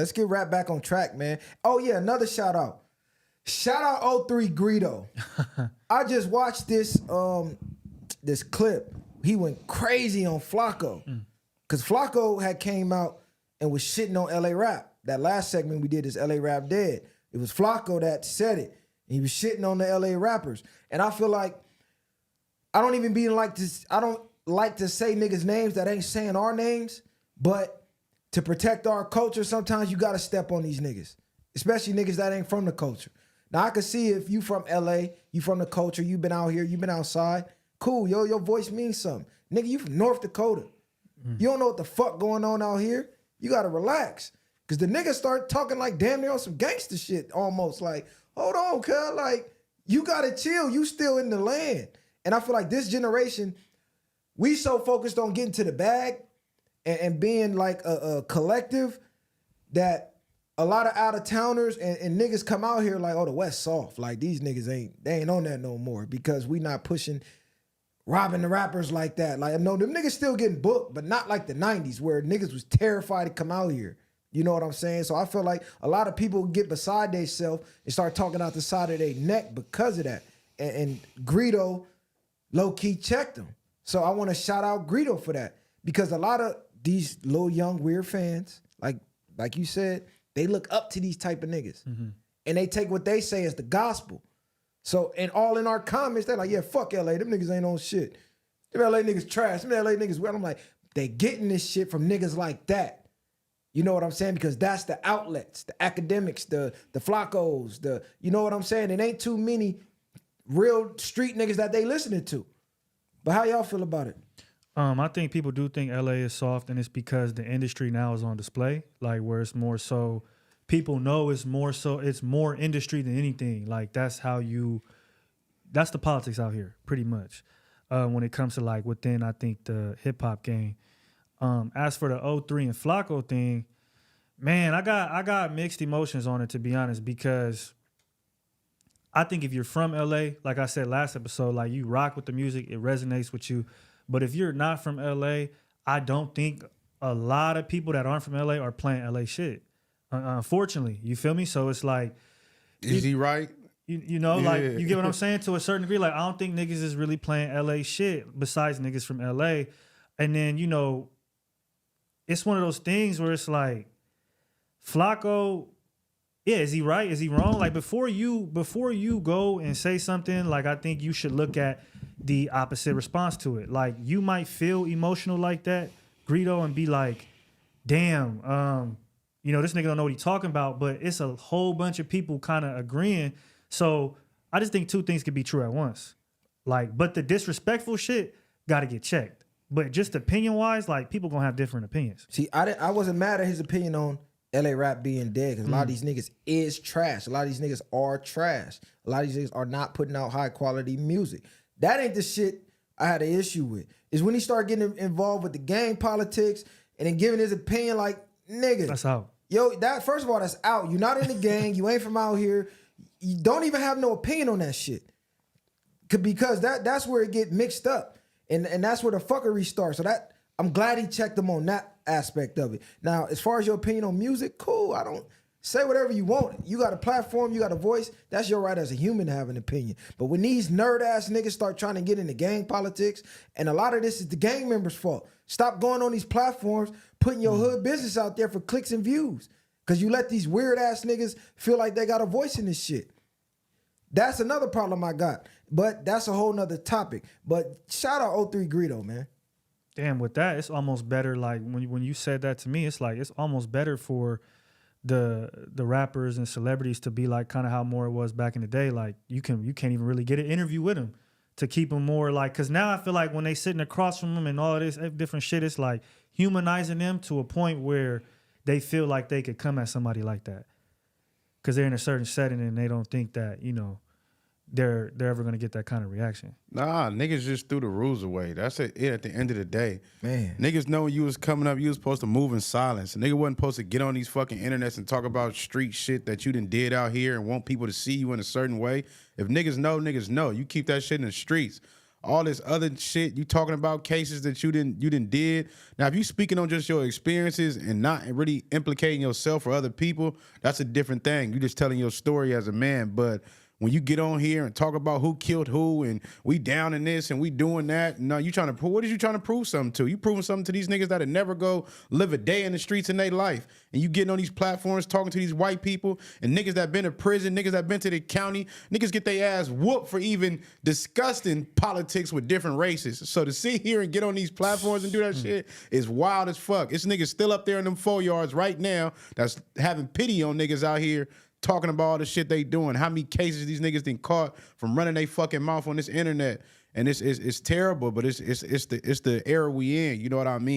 Let's get right back on track, man. Oh yeah, another shout out. Shout out 03 Greedo. I just watched this this clip. He went crazy on Flakko. Cause Flakko had came out and was shitting on LA Rap. That last segment we did is LA Rap Dead. It was Flakko that said it. And he was shitting on the LA rappers. And I feel like I don't even be like this. I don't like to say niggas' names that ain't saying our names, but to protect our culture, sometimes you gotta step on these niggas, especially niggas that ain't from the culture. Now I can see if you from LA, you from the culture, you been out here, you been outside, cool, yo, your voice means something. Nigga, you from North Dakota. You don't know what the fuck going on out here. You gotta relax. Cause the niggas start talking like damn near on some gangster shit almost. Like, hold on, cuz, like, you gotta chill, you still in the land. And I feel like this generation, we so focused on getting to the bag and being like a collective that a lot of out-of-towners and niggas come out here like, oh, the West soft. Like, these niggas they ain't on that no more because we not pushing, robbing the rappers like that. Like, no, them niggas still getting booked, but not like the 90s where niggas was terrified to come out here. You know what I'm saying? So I feel like a lot of people get beside themselves and start talking out the side of their neck because of that. And Greedo low-key checked them. So I want to shout out Greedo for that because a lot of these little young weird fans, like you said, they look up to these type of niggas. And they take what they say as the gospel. So, and all in our comments, they're like, yeah, fuck LA. Them niggas ain't on shit. Them LA niggas trash. Them LA niggas weird. I'm like, they getting this shit from niggas like that. You know what I'm saying? Because that's the outlets, the academics, the Flakkos, you know what I'm saying? It ain't too many real street niggas that they listening to. But how y'all feel about it? I think people do think LA is soft, and it's because the industry now is on display, like where it's more so, people know it's more industry than anything. Like that's the politics out here, pretty much. When it comes to like within, I think the hip hop game. As for the 03 and Flakko thing, man, I got mixed emotions on it, to be honest, because I think if you're from LA, like I said last episode, like you rock with the music, it resonates with you. But if you're not from LA, I don't think a lot of people that aren't from LA are playing LA shit. Unfortunately, you feel me? So it's like, is he right? You know, yeah. Like you get what I'm saying to a certain degree. Like I don't think niggas is really playing LA shit besides niggas from LA. And then, you know, it's one of those things where it's like, Flakko, yeah, is he right? Is he wrong? Like before you go and say something, like I think you should look at the opposite response to it. Like you might feel emotional like that, Greedo, and be like, damn, you know, this nigga don't know what he's talking about, but it's a whole bunch of people kind of agreeing. So I just think two things could be true at once. Like, but the disrespectful shit got to get checked. But just opinion-wise, like people gonna have different opinions. See, I wasn't mad at his opinion on LA Rap being dead because a lot of these niggas is trash. A lot of these niggas are trash. A lot of these niggas are not putting out high-quality music. That ain't the shit I had an issue with. Is when he started getting involved with the gang politics and then giving his opinion like, nigga. That's out. Yo, that first of all, that's out. You're not in the gang. You ain't from out here. You don't even have no opinion on that shit. Because that's where it get mixed up. And that's where the fuckery starts. So that I'm glad he checked them on that aspect of it. Now, as far as your opinion on music, cool. I don't say whatever you want. You got a platform, you got a voice. That's your right as a human to have an opinion. But when these nerd-ass niggas start trying to get into gang politics, and a lot of this is the gang members' fault. Stop going on these platforms, putting your hood business out there for clicks and views. Because you let these weird-ass niggas feel like they got a voice in this shit. That's another problem I got. But that's a whole nother topic. But shout out 03 Greedo, man. Damn, with that, it's almost better. Like when you said that to me, it's like it's almost better for the rappers and celebrities to be like kind of how more it was back in the day. Like you can't even really get an interview with them to keep them more like, because now I feel like when they sitting across from them and all of this different shit, it's like humanizing them to a point where they feel like they could come at somebody like that because they're in a certain setting and they don't think that, you know, they're ever going to get that kind of reaction. Nah, niggas just threw the rules away. That's it at the end of the day. Man. Niggas know when you was coming up, you was supposed to move in silence. A nigga wasn't supposed to get on these fucking internets and talk about street shit that you done did out here and want people to see you in a certain way. If niggas know, niggas know. You keep that shit in the streets. all this other shit. You talking about cases that you didn't did. Now, if you speaking on just your experiences and not really implicating yourself or other people, that's a different thing. You just telling your story as a man. But when you get on here and talk about who killed who and we down in this and we doing that, no, you trying to prove, what is you trying to prove something to? You proving something to these niggas that'll never go live a day in the streets in their life. And you getting on these platforms talking to these white people and niggas that been to prison, niggas that been to the county, niggas get their ass whooped for even discussing politics with different races. So to sit here and get on these platforms and do that shit is wild as fuck. It's niggas still up there in them 4 yards right now that's having pity on niggas out here talking about all the shit they doing, how many cases these niggas done caught from running their fucking mouth on this internet, and it's terrible, but it's the era we in. You know what I mean?